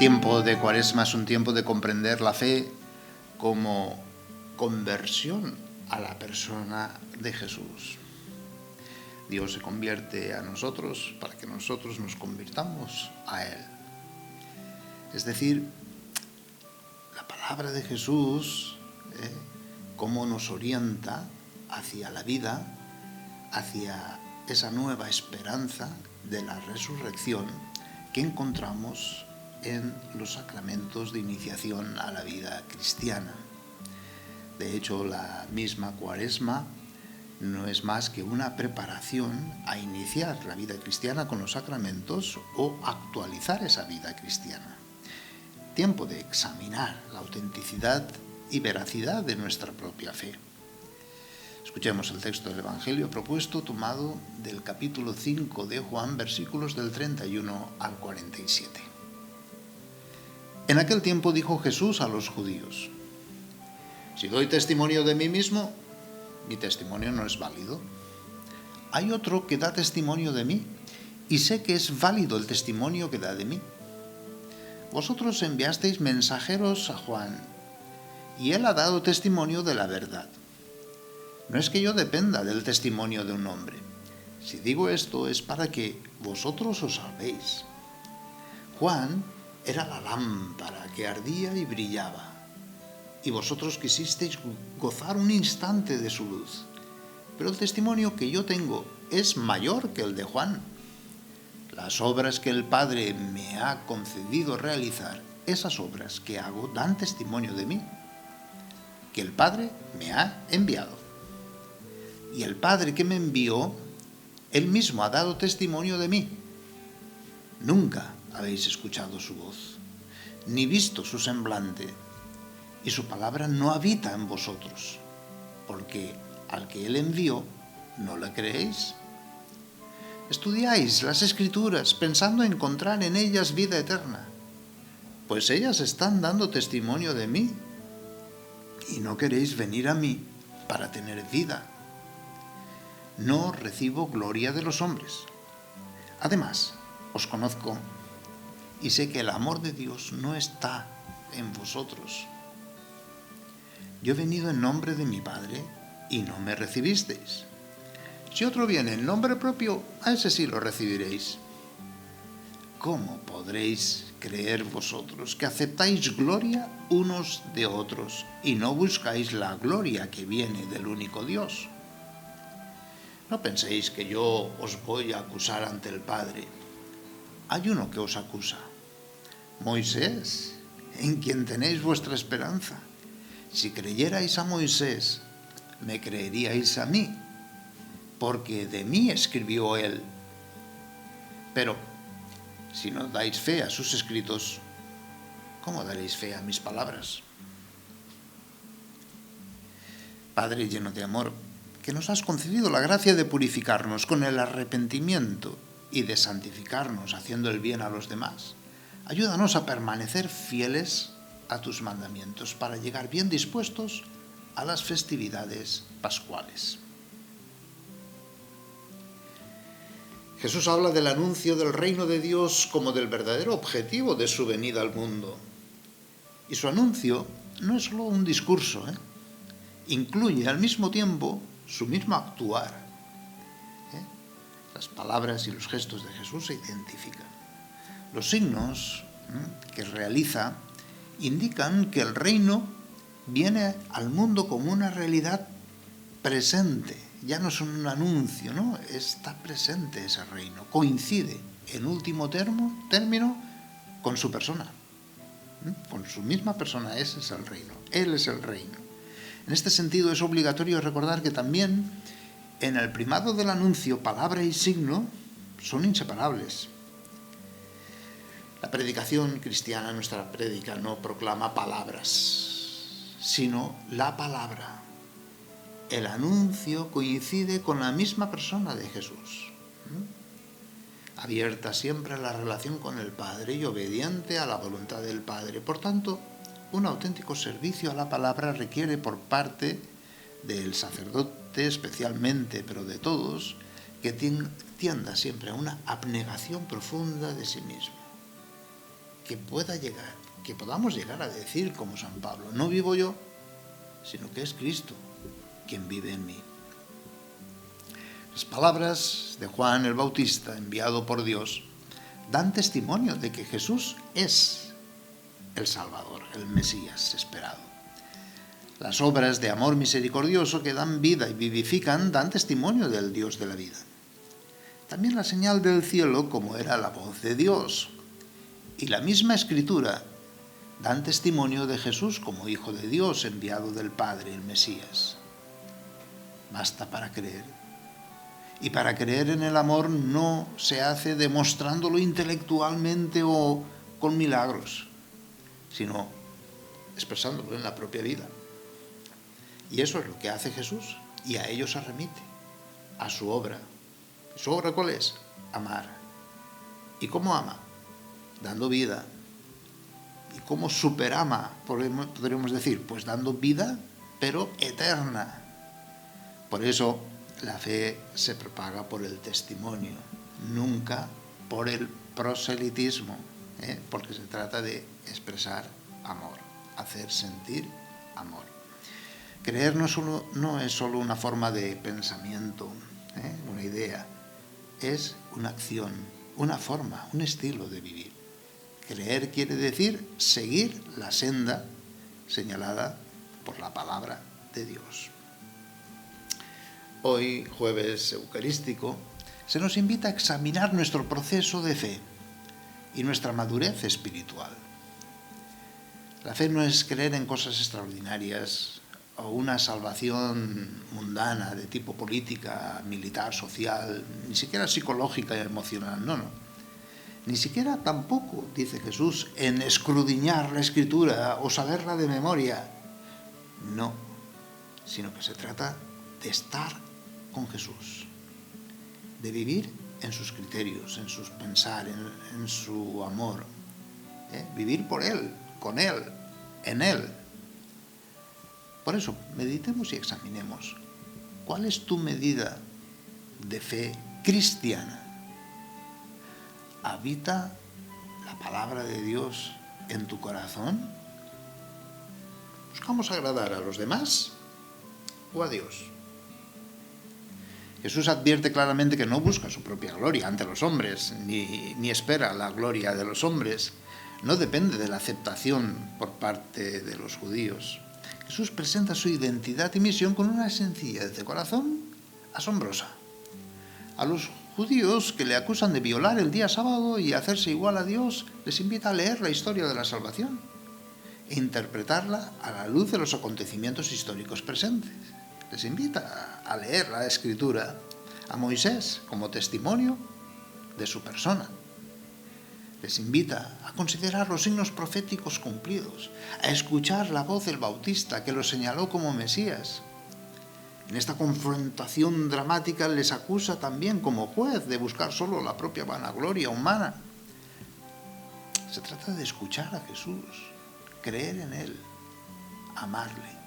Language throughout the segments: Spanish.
tiempo de Cuaresma es un tiempo de comprender la fe como conversión a la persona de Jesús. Dios se convierte a nosotros para que nosotros nos convirtamos a Él. Es decir, la palabra de Jesús, cómo nos orienta hacia la vida, hacia esa nueva esperanza de la resurrección que encontramos en los sacramentos de iniciación a la vida cristiana. De hecho, la misma Cuaresma no es más que una preparación a iniciar la vida cristiana con los sacramentos o actualizar esa vida cristiana. Tiempo de examinar la autenticidad y veracidad de nuestra propia fe. Escuchemos el texto del Evangelio propuesto tomado del capítulo 5 de Juan, versículos del 31 al 47. En aquel tiempo dijo Jesús a los judíos: si doy testimonio de mí mismo, mi testimonio no es válido. Hay otro que da testimonio de mí, y sé que es válido el testimonio que da de mí. Vosotros enviasteis mensajeros a Juan, y él ha dado testimonio de la verdad. No es que yo dependa del testimonio de un hombre. Si digo esto es para que vosotros os salvéis. Juan era la lámpara que ardía y brillaba, y vosotros quisisteis gozar un instante de su luz. Pero el testimonio que yo tengo es mayor que el de Juan. Las obras que el Padre me ha concedido realizar, esas obras que hago dan testimonio de mí, que el Padre me ha enviado. Y el Padre que me envió, Él mismo ha dado testimonio de mí. Nunca habéis escuchado su voz, ni visto su semblante, y su palabra no habita en vosotros, porque al que Él envió, ¿no le creéis? Estudiáis las Escrituras pensando encontrar en ellas vida eterna, pues ellas están dando testimonio de mí, y no queréis venir a mí para tener vida. No recibo gloria de los hombres. Además, os conozco y sé que el amor de Dios no está en vosotros. Yo he venido en nombre de mi Padre y no me recibisteis. Si otro viene en nombre propio, a ese sí lo recibiréis. ¿Cómo podréis creer vosotros que aceptáis gloria unos de otros y no buscáis la gloria que viene del único Dios? No penséis que yo os voy a acusar ante el Padre. Hay uno que os acusa, Moisés, en quien tenéis vuestra esperanza. Si creyerais a Moisés, me creeríais a mí, porque de mí escribió él. Pero si no dais fe a sus escritos, ¿cómo daréis fe a mis palabras? Padre lleno de amor, que nos has concedido la gracia de purificarnos con el arrepentimiento y de santificarnos haciendo el bien a los demás, ayúdanos a permanecer fieles a tus mandamientos para llegar bien dispuestos a las festividades pascuales. Jesús habla del anuncio del reino de Dios como del verdadero objetivo de su venida al mundo. Y su anuncio no es solo un discurso, incluye al mismo tiempo su mismo actuar. Las palabras y los gestos de Jesús se identifican. Los signos que realiza indican que el reino viene al mundo como una realidad presente. Ya no es un anuncio, ¿no? Está presente ese reino. Coincide, en último término, con su persona. Con su misma persona, ese es el reino. Él es el reino. En este sentido es obligatorio recordar que también en el primado del anuncio, palabra y signo son inseparables. La predicación cristiana, nuestra prédica, no proclama palabras, sino la palabra. El anuncio coincide con la misma persona de Jesús, abierta siempre a la relación con el Padre y obediente a la voluntad del Padre. Por tanto, un auténtico servicio a la palabra requiere por parte del sacerdote especialmente, pero de todos, que tienda siempre a una abnegación profunda de sí mismo. que podamos llegar a decir como San Pablo, no vivo yo, sino que es Cristo quien vive en mí. Las palabras de Juan el Bautista, enviado por Dios, dan testimonio de que Jesús es el Salvador, el Mesías esperado. Las obras de amor misericordioso que dan vida y vivifican dan testimonio del Dios de la vida. También la señal del cielo, como era la voz de Dios, y la misma Escritura dan testimonio de Jesús como Hijo de Dios, enviado del Padre, el Mesías. Basta para creer. Y para creer en el amor no se hace demostrándolo intelectualmente o con milagros, sino expresándolo en la propia vida. Y eso es lo que hace Jesús, y a ello se remite, a su obra. ¿Su obra cuál es? Amar. ¿Y cómo ama? Dando vida. ¿Y cómo superama? Podríamos decir, pues dando vida, pero eterna. Por eso la fe se propaga por el testimonio, nunca por el proselitismo, porque se trata de expresar amor, hacer sentir amor. Creer no es solo una forma de pensamiento, una idea, es una acción, una forma, un estilo de vivir. Creer quiere decir seguir la senda señalada por la palabra de Dios. Hoy, jueves eucarístico, se nos invita a examinar nuestro proceso de fe y nuestra madurez espiritual. La fe no es creer en cosas extraordinarias o una salvación mundana de tipo política, militar, social, ni siquiera psicológica y emocional, no. Ni siquiera tampoco, dice Jesús, en escudriñar la Escritura o saberla de memoria. No, sino que se trata de estar con Jesús, de vivir en sus criterios, en sus pensar, en su amor, vivir por Él, con Él, en Él. Por eso, meditemos y examinemos. ¿Cuál es tu medida de fe cristiana? ¿Habita la palabra de Dios en tu corazón? ¿Buscamos agradar a los demás o a Dios? Jesús advierte claramente que no busca su propia gloria ante los hombres, ni espera la gloria de los hombres. No depende de la aceptación por parte de los judíos. Jesús presenta su identidad y misión con una sencillez de corazón asombrosa. A los judíos que le acusan de violar el día sábado y hacerse igual a Dios, les invita a leer la historia de la salvación e interpretarla a la luz de los acontecimientos históricos presentes. Les invita a leer la Escritura, a Moisés como testimonio de su persona. Les invita a considerar los signos proféticos cumplidos, a escuchar la voz del Bautista que lo señaló como Mesías. En esta confrontación dramática les acusa también como juez de buscar solo la propia vanagloria humana. Se trata de escuchar a Jesús, creer en Él, amarle.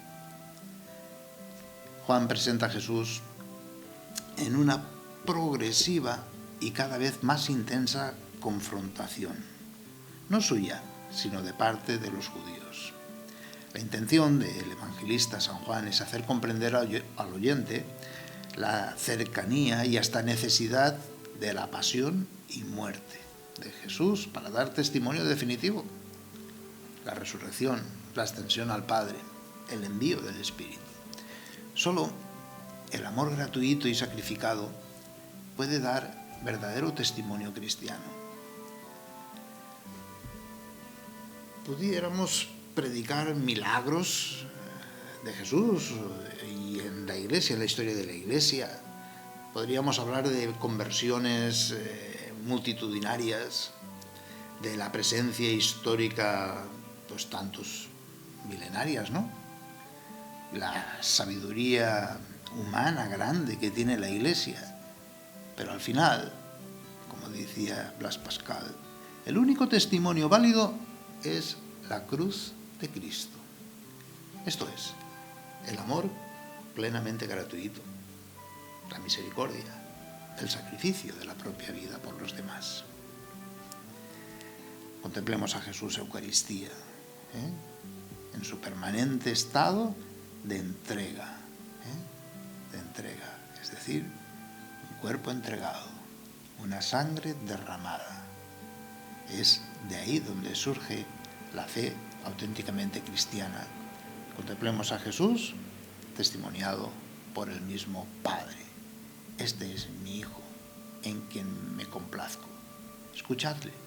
Juan presenta a Jesús en una progresiva y cada vez más intensa confrontación, no suya, sino de parte de los judíos. La intención del evangelista San Juan es hacer comprender al oyente la cercanía y hasta necesidad de la pasión y muerte de Jesús para dar testimonio definitivo, la resurrección, la ascensión al Padre, el envío del Espíritu. Solo el amor gratuito y sacrificado puede dar verdadero testimonio cristiano. Pudiéramos predicar milagros de Jesús y en la Iglesia, en la historia de la Iglesia. Podríamos hablar de conversiones multitudinarias, de la presencia histórica, pues tantos milenarias, ¿no? La sabiduría humana grande que tiene la Iglesia. Pero al final, como decía Blas Pascal, el único testimonio válido es la cruz de Cristo. Esto es, el amor plenamente gratuito, la misericordia, el sacrificio de la propia vida por los demás. Contemplemos a Jesús Eucaristía, en su permanente estado de entrega, es decir, un cuerpo entregado, una sangre derramada. Es de ahí donde surge la fe auténticamente cristiana. Contemplemos a Jesús testimoniado por el mismo Padre. Este es mi Hijo, en quien me complazco. Escuchadle.